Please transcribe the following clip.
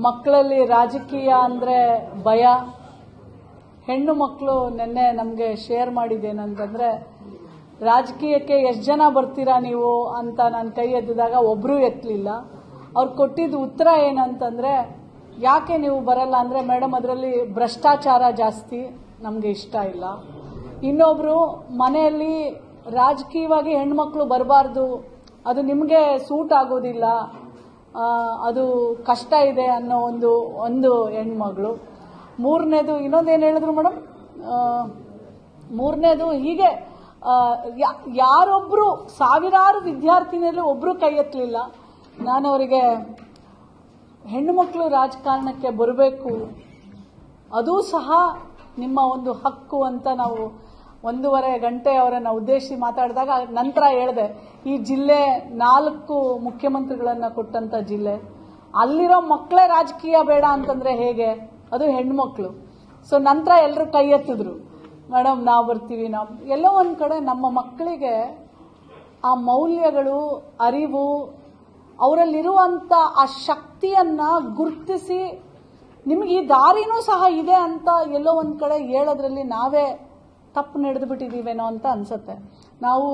ಮಕ್ಕಳಲ್ಲಿ ರಾಜಕೀಯ ಅಂದರೆ ಭಯ. ಹೆಣ್ಣು ಮಕ್ಕಳು ನಿನ್ನೆ ನಮಗೆ ಶೇರ್ ಮಾಡಿದ್ದೇನಂತಂದರೆ, ರಾಜಕೀಯಕ್ಕೆ ಎಷ್ಟು ಜನ ಬರ್ತೀರಾ ನೀವು ಅಂತ ನಾನು ಕೈ ಎತ್ತಿದಾಗ ಒಬ್ಬರೂ ಎತ್ತಲಿಲ್ಲ. ಅವ್ರು ಕೊಟ್ಟಿದ್ದ ಉತ್ತರ ಏನಂತಂದರೆ, ಯಾಕೆ ನೀವು ಬರಲ್ಲ ಅಂದರೆ, ಮೇಡಮ್ ಅದರಲ್ಲಿ ಭ್ರಷ್ಟಾಚಾರ ಜಾಸ್ತಿ, ನಮಗೆ ಇಷ್ಟ ಇಲ್ಲ. ಇನ್ನೊಬ್ಬರು, ಮನೆಯಲ್ಲಿ ರಾಜಕೀಯವಾಗಿ ಹೆಣ್ಮಕ್ಳು ಬರಬಾರ್ದು, ಅದು ನಿಮಗೆ ಸೂಟ್ ಆಗೋದಿಲ್ಲ, ಅದು ಕಷ್ಟ ಇದೆ ಅನ್ನೋ ಒಂದು ಹೆಣ್ಮಗಳು. ಮೂರನೇದು ಇನ್ನೊಂದೇನು ಹೇಳಿದ್ರು ಮೇಡಮ್, ಮೂರನೇದು ಹೀಗೆ ಯಾರೊಬ್ಬರು ಸಾವಿರಾರು ವಿದ್ಯಾರ್ಥಿನಿಯರು ಒಬ್ಬರು ಕೈ ಎತ್ತಲಿಲ್ಲ. ನಾನು ಅವರಿಗೆ ಹೆಣ್ಣು ಮಕ್ಕಳು ರಾಜಕಾರಣಕ್ಕೆ ಬರಬೇಕು, ಅದೂ ಸಹ ನಿಮ್ಮ ಒಂದು ಹಕ್ಕು ಅಂತ ನಾವು 1.5 ಗಂಟೆ ಅವರನ್ನು ಉದ್ದೇಶಿಸಿ ಮಾತಾಡಿದಾಗ ನಂತರ ಹೇಳಿದೆ, ಈ ಜಿಲ್ಲೆ 4 ಮುಖ್ಯಮಂತ್ರಿಗಳನ್ನು ಕೊಟ್ಟಂತ ಜಿಲ್ಲೆ, ಅಲ್ಲಿರೋ ಮಕ್ಕಳೇ ರಾಜಕೀಯ ಬೇಡ ಅಂತಂದ್ರೆ ಹೇಗೆ, ಅದು ಹೆಣ್ಮಕ್ಳು. ಸೊ ನಂತರ ಎಲ್ಲರೂ ಕೈ ಎತ್ತಿದ್ರು, ಮೇಡಮ್ ನಾವು ಬರ್ತೀವಿ. ನಾವು ಎಲ್ಲೋ ಒಂದು ಕಡೆ ನಮ್ಮ ಮಕ್ಕಳಿಗೆ ಆ ಮೌಲ್ಯಗಳು, ಅರಿವು, ಅವರಲ್ಲಿರುವಂಥ ಆ ಶಕ್ತಿಯನ್ನ ಗುರುತಿಸಿ ನಿಮಗೆ ಈ ದಾರಿನೂ ಸಹ ಇದೆ ಅಂತ ಎಲ್ಲೋ ಒಂದು ಕಡೆ ಹೇಳೋದ್ರಲ್ಲಿ ನಾವೇ ತಪ್ಪು ನಡೆದು ಬಿಟ್ಟಿದ್ದೀವೇನೋ ಅಂತ ಅನ್ಸುತ್ತೆ. ನಾವು